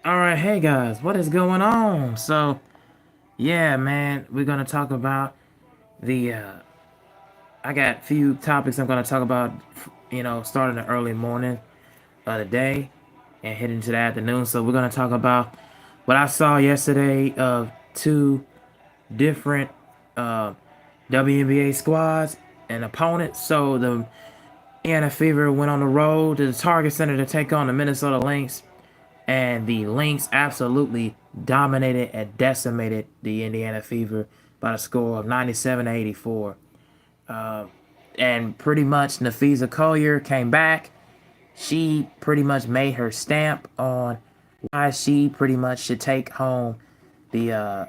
All right, hey guys, what is going on? Yeah, man, we're gonna talk about the. I got a few topics I'm gonna talk about. Starting the early morning of the day and heading into the afternoon. So we're gonna talk about what I saw yesterday of two different uh, WNBA squads and opponents. So the Indiana Fever went on the road to the Target Center to take on the Minnesota Lynx. And the Lynx absolutely dominated and decimated the Indiana Fever by the score of 97-84. And pretty much Nafisa Collier came back. She pretty much made her stamp on why she pretty much should take home the uh,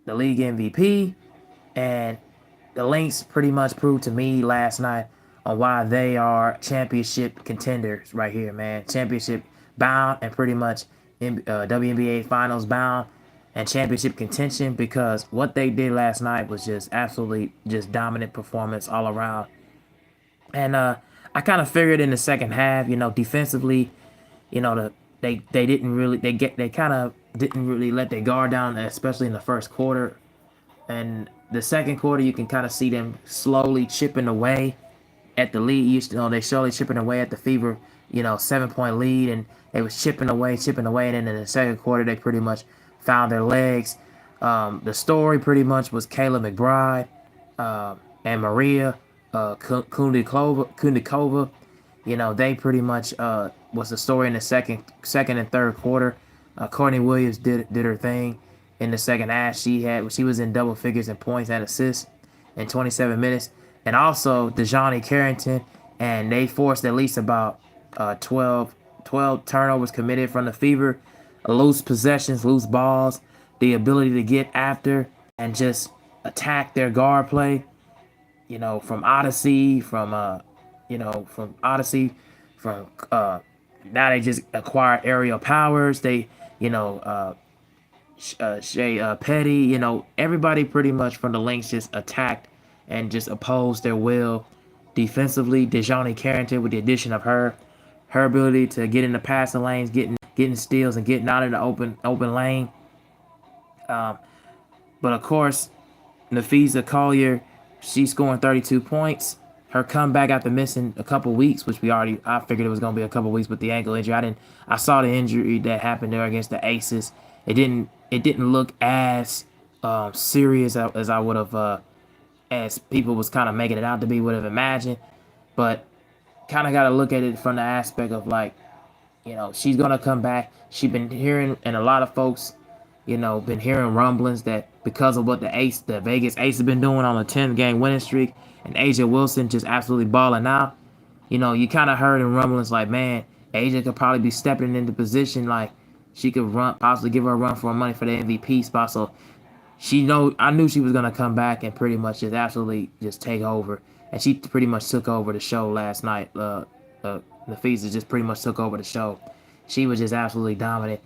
the league MVP. And the Lynx pretty much proved to me last night on why they are championship contenders right here, man. Championship bound and pretty much WNBA Finals bound and championship contention, because what they did last night was just absolutely just dominant performance all around. And I kind of figured in the second half, defensively, they didn't really they kind of didn't really let their guard down, especially in the first quarter. And the second quarter, you can kind of see them slowly chipping away at the lead. They slowly chipping away at the Fever, 7 point lead, and they was chipping away, and then in the second quarter, they pretty much found their legs. The story pretty much was Kayla McBride and Maria Kundikova. They pretty much was the story in the second and third quarter. Courtney Williams did her thing in the second half. She was in double figures in points and assists in 27 minutes, and also DeJohnny Carrington, and they forced at least about 12 turnovers committed from the Fever, loose possessions, loose balls, the ability to get after and just attack their guard play. From Odyssey, from Odyssey, from now they just acquired aerial powers. They, Shea Petty, everybody pretty much from the Lynx just attacked and just opposed their will defensively. DeJohnny Carrington, with the addition of her ability to get in the passing lanes, getting steals and getting out of the open lane. But of course, Nafisa Collier, she's scoring 32 points. Her comeback after missing a couple weeks, which I figured it was gonna be a couple weeks with the ankle injury. I saw the injury that happened there against the Aces. It didn't look as serious as I would have, as people was kind of making it out to be, would have imagined. But kind of got to look at it from the aspect of, like, she's gonna come back. She's been hearing, and a lot of folks, been hearing rumblings that because of what the Vegas Ace have been doing on a 10-game winning streak, and Asia Wilson just absolutely balling out. You kind of heard in rumblings like, man, Asia could probably be stepping into position, like she could possibly give her a run for money for the MVP spot. So I knew she was gonna come back and pretty much just absolutely just take over, and she pretty much took over the show last night. Nafisa just pretty much took over the show. She was just absolutely dominant.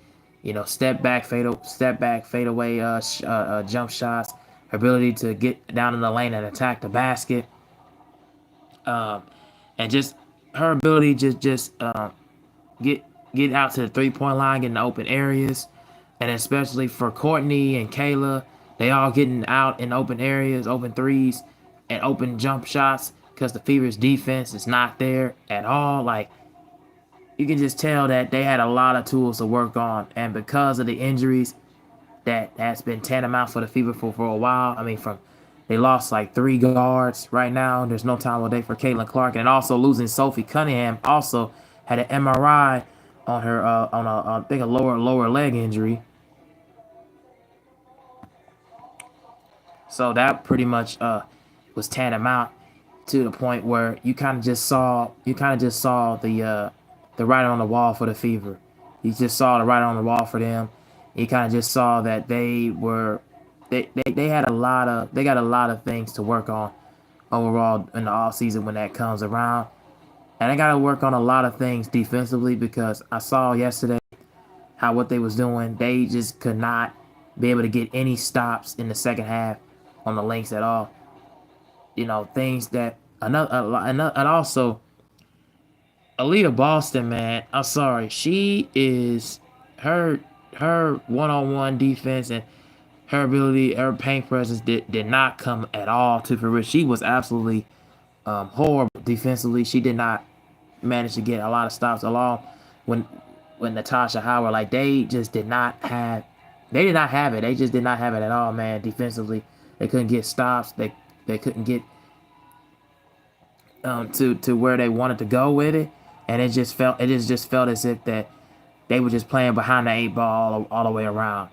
Step back, fade away, jump shots. Her ability to get down in the lane and attack the basket, and just her ability just get get out to the 3 point line, get in the open areas, and especially for Courtney and Kayla, they all getting out in open areas, open threes, and open jump shots, because the Fever's defense is not there at all. Like, you can just tell that they had a lot of tools to work on, and because of the injuries that has been tantamount for the Fever for a while. I mean, they lost like 3 guards right now. There's no time all day for Caitlin Clark, and also losing Sophie Cunningham also had an MRI on her on a I think a lower leg injury. So that pretty much was tantamount to the point where you kind of just saw the writing on the wall for the Fever. You just saw the writing on the wall for them. You kind of just saw that they had they got a lot of things to work on overall in the off season when that comes around. And they got to work on a lot of things defensively, because I saw yesterday how what they was doing. They just could not be able to get any stops in the second half on the Lynx at all. Things that and also Alita Boston, man. I'm sorry, she is her her one-on-one defense and her ability, her paint presence did not come at all to fruition. She was absolutely horrible defensively. She did not manage to get a lot of stops along when Natasha Howard, like, they did not have it. They just did not have it at all, man. Defensively, they couldn't get stops. They couldn't get to where they wanted to go with it, and it just felt as if that they were just playing behind the eight ball all the way around,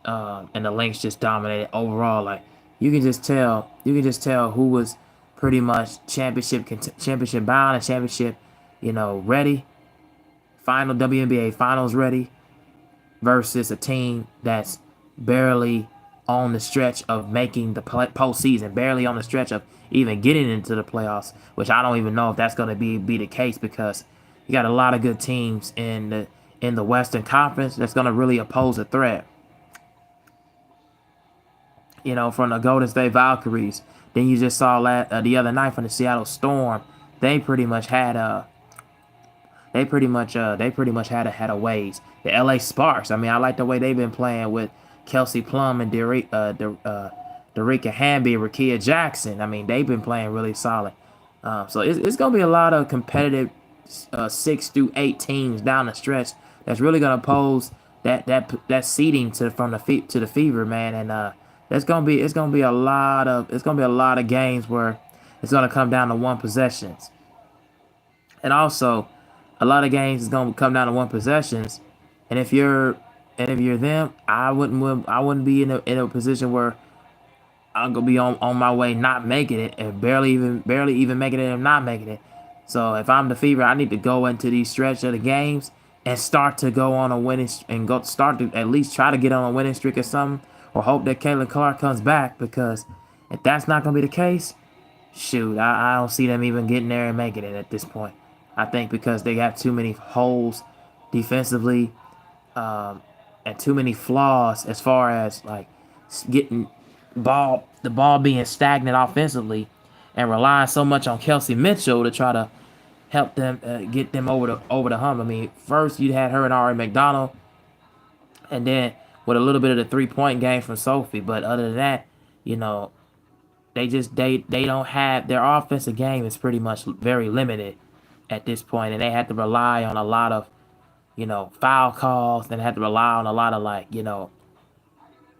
and the Lynx just dominated overall. Like, you can just tell who was pretty much championship bound and championship, ready, final WNBA finals ready, versus a team that's barely on the stretch of making the postseason, barely on the stretch of even getting into the playoffs, which I don't even know if that's going to be the case, because you got a lot of good teams in the Western Conference that's going to really oppose the threat. From the Golden State Valkyries. Then you just saw the other night from the Seattle Storm. They pretty much had had a ways. The LA Sparks. I mean, I like the way they've been playing with Kelsey Plum and Derica Hamby, Rakia Jackson. I mean, they've been playing really solid. So it's gonna be a lot of competitive 6 through 8 teams down the stretch that's really gonna pose that seeding to the Fever, man. And it's gonna be a lot of games where it's gonna come down to one possessions. And also, a lot of games is gonna come down to one possessions. And if you're them, I wouldn't be in a position where I'm gonna be on my way not making it, and barely even making it and not making it. So if I'm the Fever, I need to go into these stretch of the games and start to go on a winning and go start to at least try to get on a winning streak or something, or hope that Caitlin Clark comes back, because if that's not gonna be the case, shoot, I don't see them even getting there and making it at this point. I think because they have too many holes defensively, and too many flaws as far as, like, getting the ball being stagnant offensively, and relying so much on Kelsey Mitchell to try to help them get them over the hump. I mean, first you had her and Ari McDonald, and then with a little bit of the 3-point game from Sophie. But other than that, you know, they don't have, their offensive game is pretty much very limited at this point, and they have to rely on a lot of, foul calls. Then they have to rely on a lot of, like,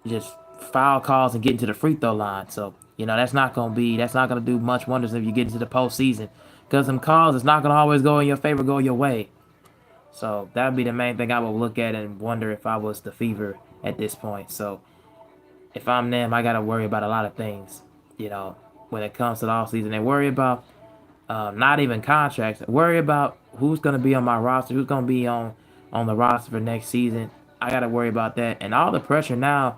just foul calls and getting to the free throw line. So, that's not gonna do much wonders if you get into the postseason, because them calls, it's not gonna always go in your favor, go your way. So that would be the main thing I would look at and wonder if I was the Fever at this point. So if I'm them, I gotta worry about a lot of things, when it comes to the off season. And worry about, not even contracts. Worry about who's gonna be on my roster, who's gonna be on the roster for next season. I gotta worry about that, and all the pressure now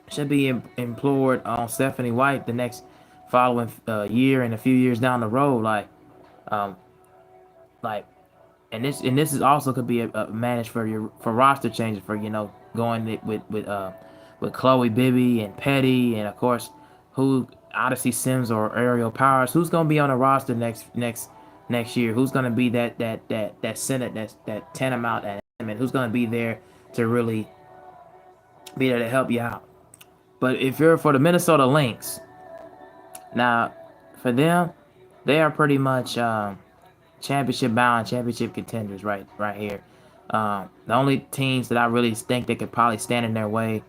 should be implored on Stephanie White the next following year and a few years down the road. Um, like, and this is also could be a managed for roster changes, for, going with Chloe Bibby and Petty, and of course, who Odyssey Sims or Aerial Powers, who's gonna be on the roster next year, who's gonna be that center, that tantamount at, and who's gonna be there to really be there to help you out. But if you're for the Minnesota Lynx, now, for them, they are pretty much championship bound, championship contenders right here. The only teams that I really think they could probably stand in their way,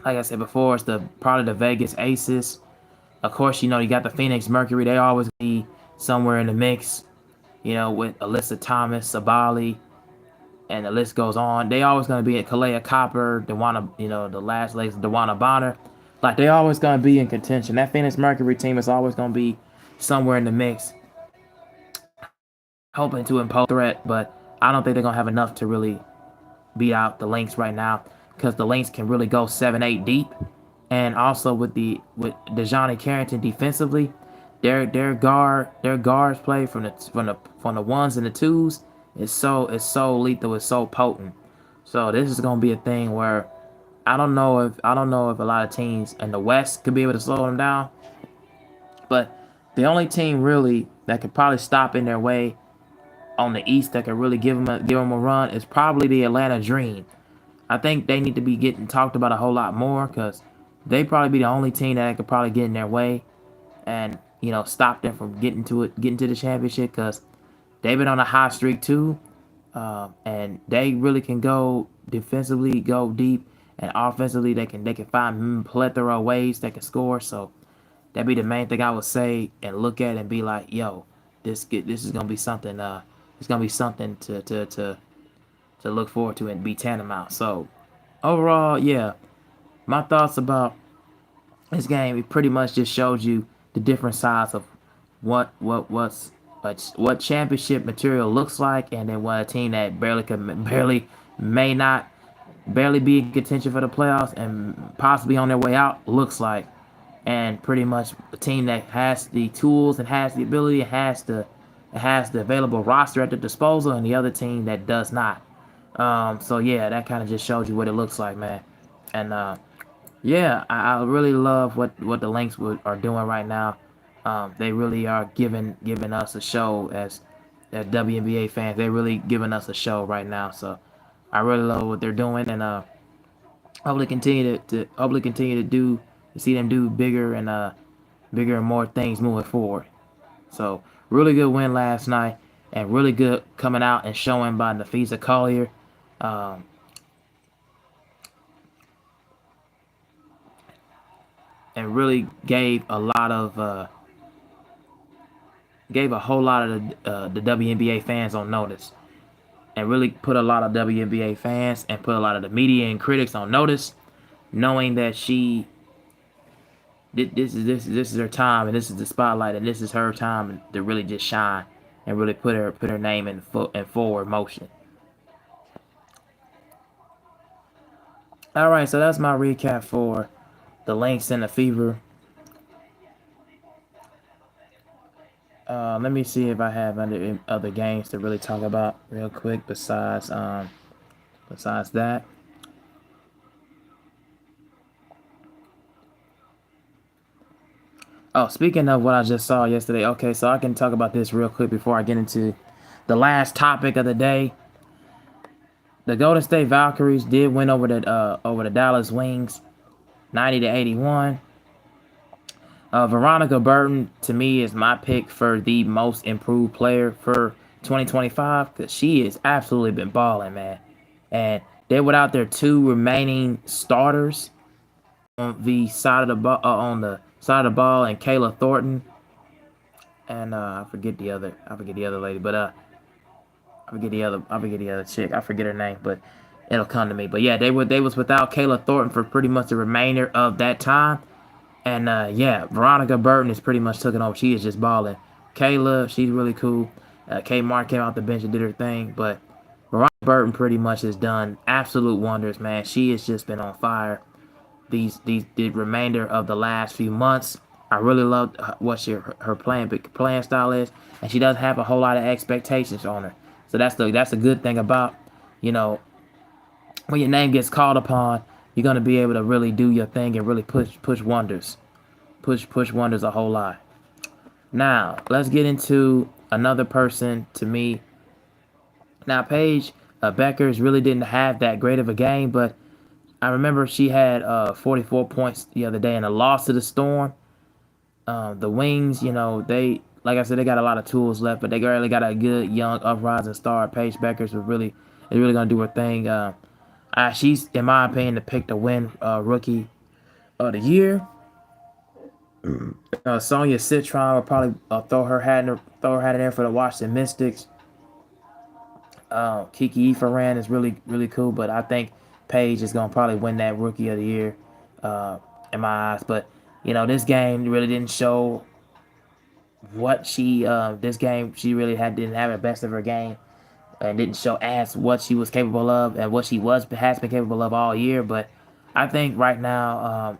like I said before, is probably the Vegas Aces. Of course, you got the Phoenix Mercury. They always be somewhere in the mix, with Alyssa Thomas, Sabali, and the list goes on. They always going to be at Kalea Copper, Dewana, the last legs of Dewana Bonner. Like, they always going to be in contention. That Phoenix Mercury team is always going to be somewhere in the mix, hoping to impose threat, but I don't think they're going to have enough to really beat out the Lynx right now, because the Lynx can really go 7-8 deep. And also with DeJohnny Carrington defensively, their guards play from the ones and the twos is so lethal, it's so potent. So this is gonna be a thing where I don't know if a lot of teams in the West could be able to slow them down, but the only team really that could probably stop in their way on the East that could really give them a run is probably the Atlanta Dream. I think they need to be getting talked about a whole lot more because they probably be the only team that could probably get in their way and stop them from getting to the championship because they've been on a hot streak too, and they really can go defensively, go deep, and offensively they can find plethora of ways they can score. So that'd be the main thing I would say and look at and be like, yo, this is gonna be something. It's gonna be something to look forward to and be tantamount. So overall, yeah, my thoughts about this game, it pretty much just showed you the different sides of what championship material looks like, and then what a team that may not barely be in contention for the playoffs and possibly on their way out looks like, and pretty much a team that has the tools and has the ability and has the available roster at the disposal, and the other team that does not. So yeah, that kind of just shows you what it looks like, man. And yeah, I really love what the Lynx are doing right now. They really are giving us a show as WNBA fans. They're really giving us a show right now. So I really love what they're doing, and hopefully continue to do to see them do bigger and more things moving forward. So really good win last night, and really good coming out and showing by Nafisa Collier. Um, and really gave a whole lot of the WNBA fans on notice, and really put a lot of WNBA fans and put a lot of the media and critics on notice, knowing that this is her time, and this is the spotlight, and this is her time to really just shine and really put her name in forward motion. All right, so that's my recap for the Lynx and the Fever. Let me see if I have other games to really talk about real quick besides that. Oh, speaking of what I just saw yesterday, okay, so I can talk about this real quick before I get into the last topic of the day. The Golden State Valkyries did win over the Dallas Wings, 90-81. Veronica Burton to me is my pick for the most improved player for 2025 because she has absolutely been balling, man. And they're without their two remaining starters on the side of the ball, and Kayla Thornton, and I forget the other lady, but I forget the other chick. I forget her name, but it'll come to me. But yeah, they was without Kayla Thornton for pretty much the remainder of that time. And yeah, Veronica Burton is pretty much taking over. She is just balling. Kayla, she's really cool. Kmart came out the bench and did her thing, but Veronica Burton pretty much has done absolute wonders, man. She has just been on fire the remainder of the last few months. I really love what her playing style is, and she doesn't have a whole lot of expectations on her. So that's a good thing about, you know when your name gets called upon, you're gonna be able to really do your thing and really push wonders, push wonders a whole lot. Now let's get into another person to me. Now Paige Beckers really didn't have that great of a game, but I remember she had 44 points the other day in a loss to the Storm. The Wings, they like I said, they got a lot of tools left, but they really got a good young uprising star. Paige Beckers is really gonna do her thing. She's, in my opinion, the pick to win rookie of the year. Sonia Citron will probably throw her hat in there for the Washington Mystics. Kiki Faran is really really cool, but I think Paige is gonna probably win that rookie of the year uh, in my eyes. But this game really didn't show what this game she really didn't have the best of her game, and didn't show as what she was capable of and what she has been capable of all year. But I think right now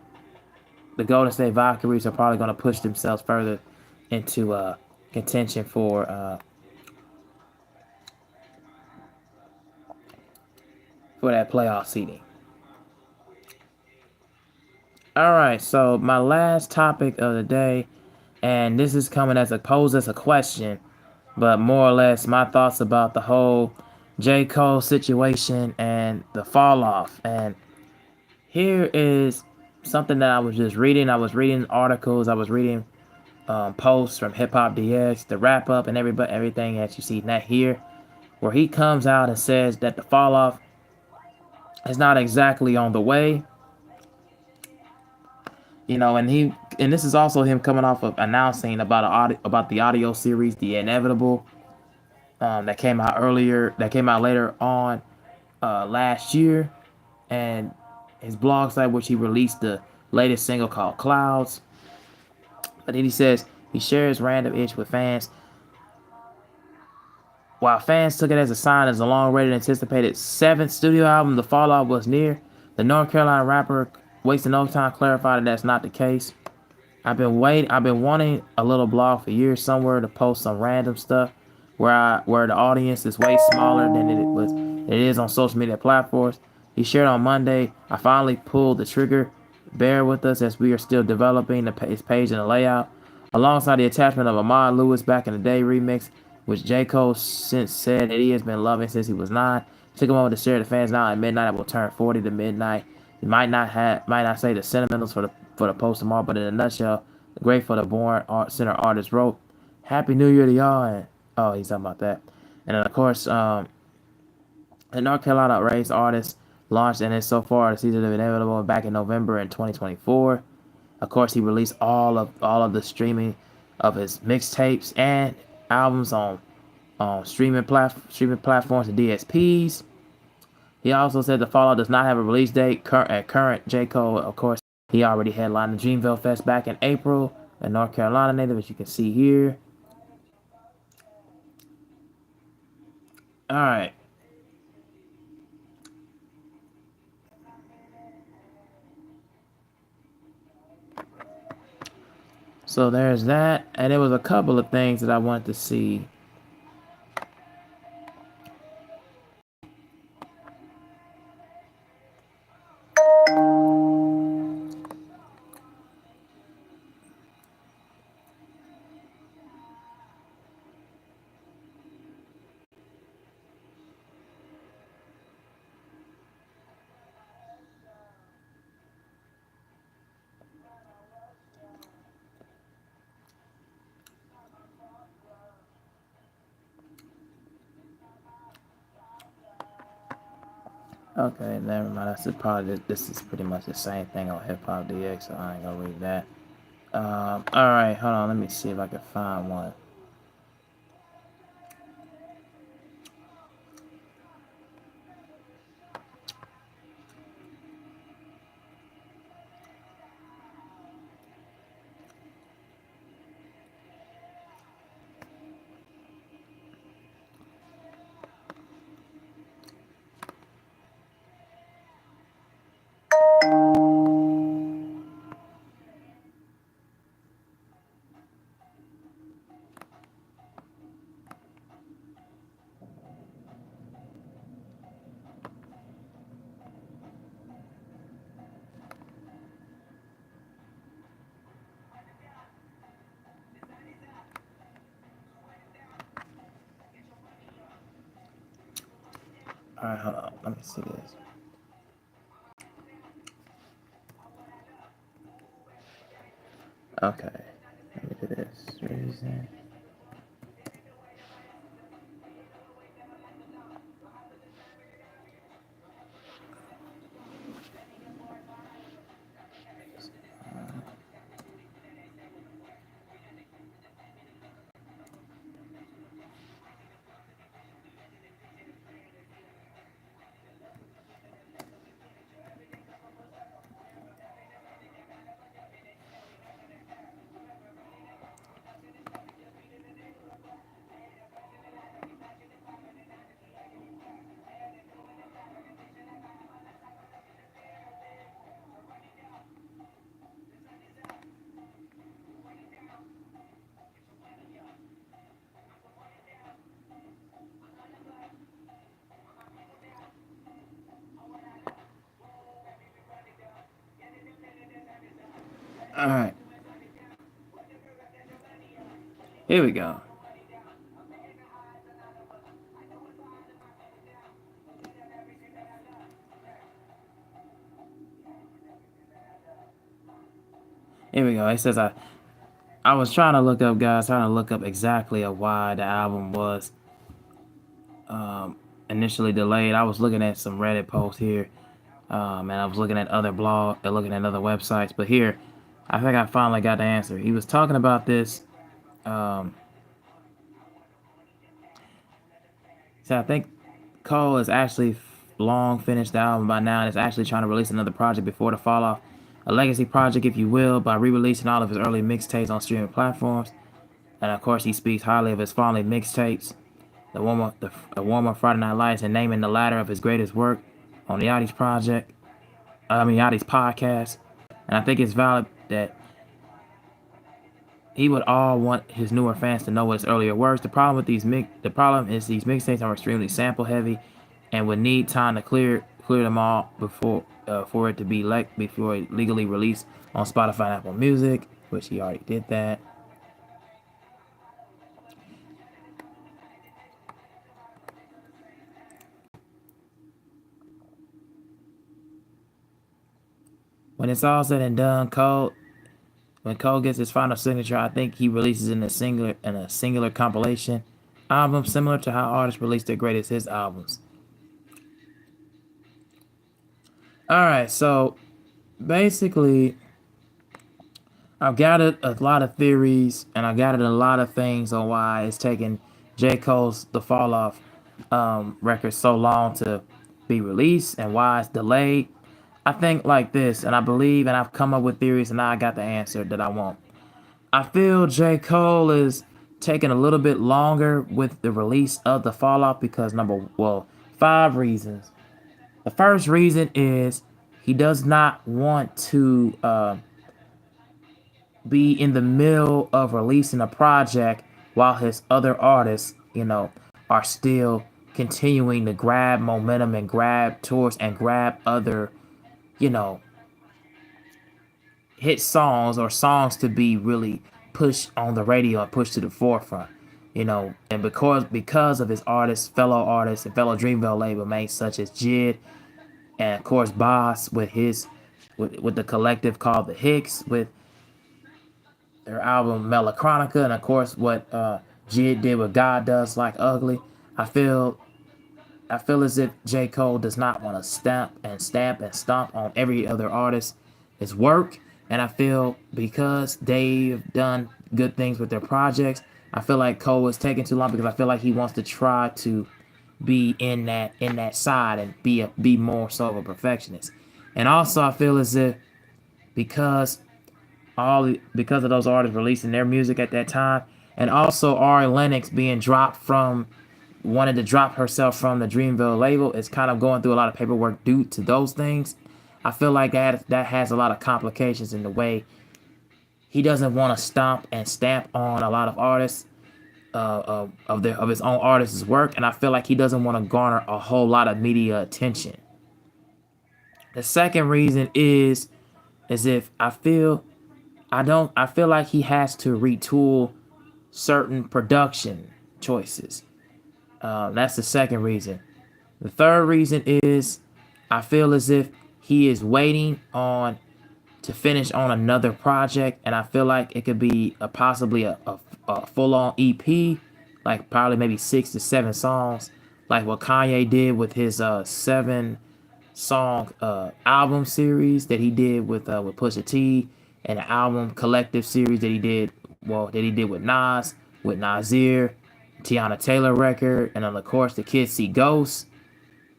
the Golden State Valkyries are probably going to push themselves further into contention for that playoff seeding. All right, so my last topic of the day, and this is coming as a question. but more or less my thoughts about the whole J. Cole situation and the fall off. And here is something that I was just reading. I was reading articles. I was reading posts from Hip Hop DX, the wrap up, and everything that you see that here, where he comes out and says that the fall off is not exactly on the way. And this is also him coming off of announcing about the audio series, The Inevitable, that came out later on last year, and his blog site, which he released the latest single called Clouds. But then he says he shares random itch with fans. While fans took it as a sign as a long-awaited anticipated seventh studio album, the fallout was near. The North Carolina rapper wasting no time clarified that that's not the case. I've been wanting a little blog for years, somewhere to post some random stuff where the audience is way smaller than it is on social media platforms. He shared on Monday, I finally pulled the trigger. Bear with us as we are still developing his page and the layout. Alongside the attachment of a Ahmad Lewis Back in the Day remix, which J. Cole since said that he has been loving since he was 9. Took a moment to share the fans now at midnight. I will turn 40 to midnight. He might not say the sentimentals for the post tomorrow, but in a nutshell, grateful the born art center artist wrote, "Happy New Year to y'all." And oh, he's talking about that. And then of course, the North Carolina raised artist launched and is so far the season of Inevitable back in November in 2024. Of course, he released all of the streaming of his mixtapes and albums on streaming platforms and DSPs. He also said the Fallout does not have a release date. Current J. Cole, of course, he already headlined the Dreamville Fest back in April in North Carolina native, as you can see here. All right. So there's that. And there was a couple of things that I wanted to see. Okay, never mind. This is pretty much the same thing on Hip Hop DX, so I ain't gonna read that. All right, hold on. Let me see if I can find one. All right, hold on. Let me see this. Okay, let me do this. Reason. All right, here we go. Here we go. It says I was trying to look up, guys, trying to look up exactly of why the album was initially delayed. I was looking at some Reddit posts here, and I was looking at other blogs, looking at other websites. But here, I think I finally got the answer. He was talking about this. Um, so I think Cole has actually long finished the album by now and is actually trying to release another project before the fall off. A legacy project, if you will, by re-releasing all of his early mixtapes on streaming platforms. And of course, he speaks highly of his Falling mixtapes, the warm-up Friday Night Lights, and naming the latter of his greatest work on the Yachty's podcast. And I think it's valid that he would all want his newer fans to know what his earlier works. The problem is these mixtapes are extremely sample heavy, and would need time to clear them all before for it to be before it legally released on Spotify and Apple Music, which he already did that. When it's all said and done, when Cole gets his final signature, I think he releases in a singular compilation album, similar to how artists release their greatest hits albums. All right, so basically, I've gathered a lot of theories and I gathered a lot of things on why it's taken J. Cole's The Fall Off record so long to be released and why it's delayed. I think like this, and I believe, and I've come up with theories, and now I got the answer that I want. I feel J. Cole is taking a little bit longer with the release of The Fall Off because five reasons. The first reason is he does not want to be in the middle of releasing a project while his other artists, are still continuing to grab momentum and grab tours and grab other, you know, hit songs or songs to be really pushed on the radio and pushed to the forefront. And because of his fellow artists and fellow Dreamville label mates such as Jid and of course Boss with the collective called the Hicks with their album Melochronica, and of course what Jid did with God Does Like Ugly. I feel as if J. Cole does not want to stamp and stomp on every other artist's work. And I feel because they've done good things with their projects, I feel like Cole is taking too long because I feel like he wants to try to be in that side and be more so of a perfectionist. And also I feel as if because because of those artists releasing their music at that time, and also Lynx being wanted to drop herself from the Dreamville label, is kind of going through a lot of paperwork due to those things. I feel like that has a lot of complications in the way he doesn't want to stomp and stamp on a lot of artists of his own artists' work, and I feel like he doesn't want to garner a whole lot of media attention. The second reason is if I feel like he has to retool certain production choices. That's the second reason. The third reason is I feel as if he is waiting to finish on another project, and I feel like it could be possibly a full-on EP, like probably maybe 6 to 7 songs, like what Kanye did with his 7-song album series that he did with Pusha T, and an album collective series that he did with Nas, with Nasir, Tiana Taylor record, and then of course the Kids See Ghosts.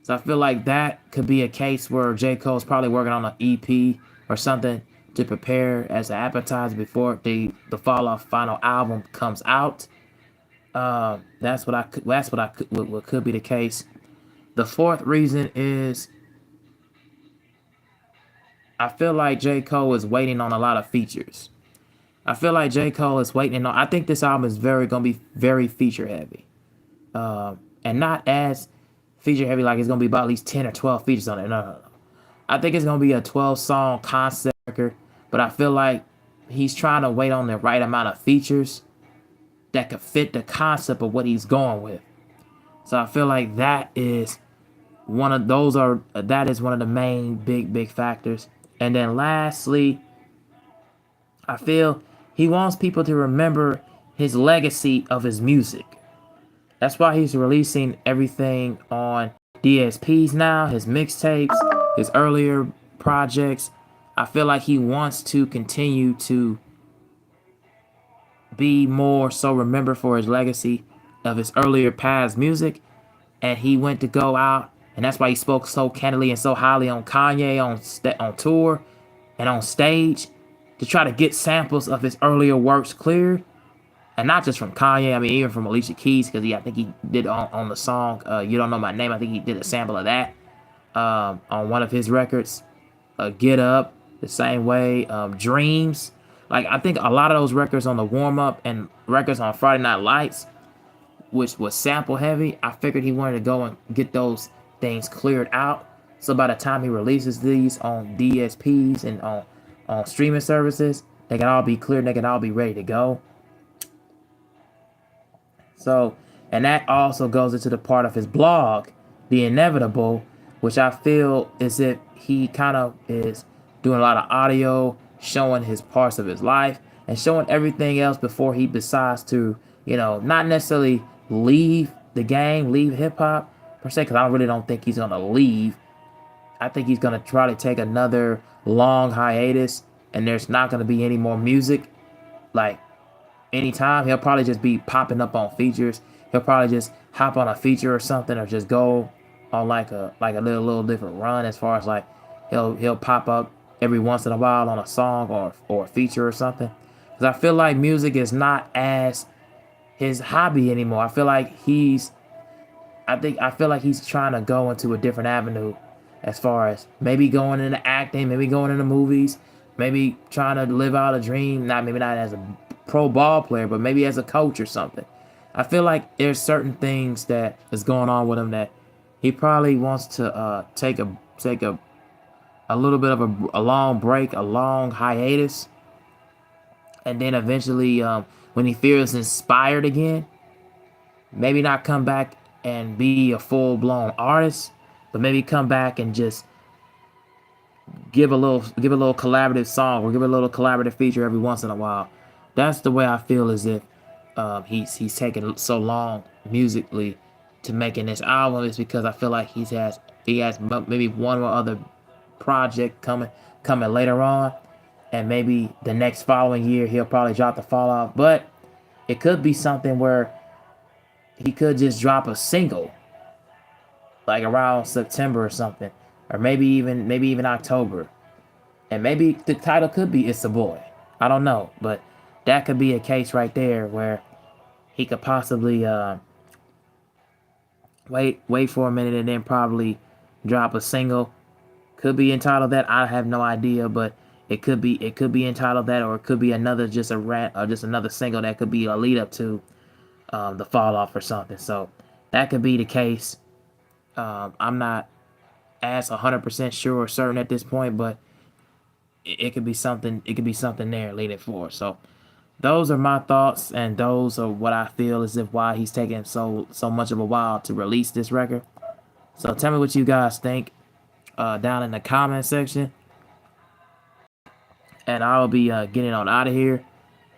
So I feel like that could be a case where J. Cole's probably working on an EP or something to prepare as an appetizer before the Fall Off final album comes out. That's what could be the case. The fourth reason is I feel like J. Cole is waiting on a lot of features. I feel like J. Cole is waiting on. I think this album is gonna be very feature heavy, and not as feature heavy like it's gonna be about at least 10 or 12 features on it. No. I think it's gonna be a 12-song concept record, but I feel like he's trying to wait on the right amount of features that could fit the concept of what he's going with. So I feel like that is one of the main big factors. And then lastly, I feel he wants people to remember his legacy of his music. That's why he's releasing everything on DSPs now, his mixtapes, his earlier projects. I feel like he wants to continue to be more so remembered for his legacy of his earlier past music. And he went to go out, and that's why he spoke so candidly and so highly on Kanye on tour and on stage to try to get samples of his earlier works cleared. And not just from Kanye, I mean, even from Alicia Keys, because I think he did on the song You Don't Know My Name, I think he did a sample of that on one of his records. Get Up, the same way. Dreams. Like, I think a lot of those records on the warm up and records on Friday Night Lights, which was sample heavy, I figured he wanted to go and get those things cleared out. So by the time he releases these on DSPs and on streaming services, they can all be cleared, they can all be ready to go. So, and that also goes into the part of his blog, The Inevitable, which I feel is if he kind of is doing a lot of audio, showing his parts of his life, and showing everything else before he decides to, not necessarily leave the game, leave hip hop per se, because I really don't think he's going to leave. I think he's going to try to take another long hiatus, and there's not going to be any more music. Like, anytime, he'll probably just be popping up on features. He'll probably just hop on a feature or something, or just go on like a little different run as far as like he'll pop up every once in a while on a song or a feature or something. Because I feel like music is not as his hobby anymore. I feel like he's trying to go into a different avenue as far as maybe going into acting, maybe going into movies, maybe trying to live out a dream, maybe not as a pro ball player, but maybe as a coach or something. I feel like there's certain things that is going on with him that he probably wants to take a little bit of a long break, a long hiatus, and then eventually when he feels inspired again, maybe not come back and be a full-blown artist, but maybe come back and just give a little collaborative song or give a little collaborative feature every once in a while. That's the way I feel, as if he's taken so long musically to making this album, is because I feel like he has maybe one or other project coming later on, and maybe the next following year he'll probably drop the Fall Off. But it could be something where he could just drop a single like around September or something, or maybe even October, and maybe the title could be "It's a Boy." I don't know, but that could be a case right there where he could possibly wait for a minute and then probably drop a single. Could be entitled that. I have no idea, but it could be entitled that, or it could be another just a rant or just another single that could be a lead up to the Fall Off or something. So that could be the case. I'm not as 100% sure or certain at this point, but it could be something. It could be something there leading forward. So those are my thoughts, and those are what I feel as if why he's taking so much of a while to release this record. So tell me what you guys think down in the comment section, and I'll be getting on out of here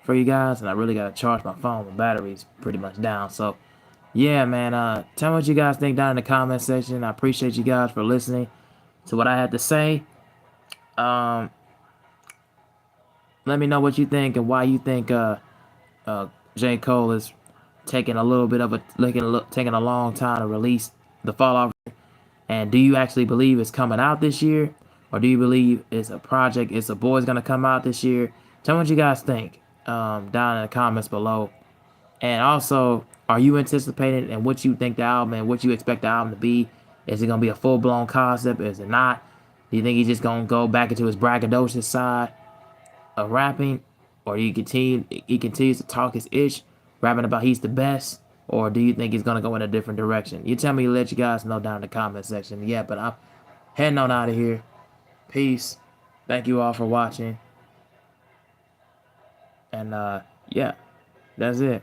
for you guys. And I really gotta charge my phone. The battery's pretty much down. So yeah, man. Tell me what you guys think down in the comment section. I appreciate you guys for listening to what I had to say. Let me know what you think and why you think J. Cole is taking a little bit of taking a long time to release the Fall Off. And do you actually believe it's coming out this year, or do you believe it's a project, it's a boy's gonna come out this year? Tell me what you guys think down in the comments below. And also, are you anticipating and what you think the album and what you expect the album to be? Is it gonna be a full-blown concept? Is it not? Do you think he's just gonna go back into his braggadocious side of rapping, or do he continues to talk his ish, rapping about he's the best, or do you think he's gonna go in a different direction? You tell me, let you guys know down in the comment section. Yeah, but I'm heading on out of here. Peace. Thank you all for watching. And yeah, that's it.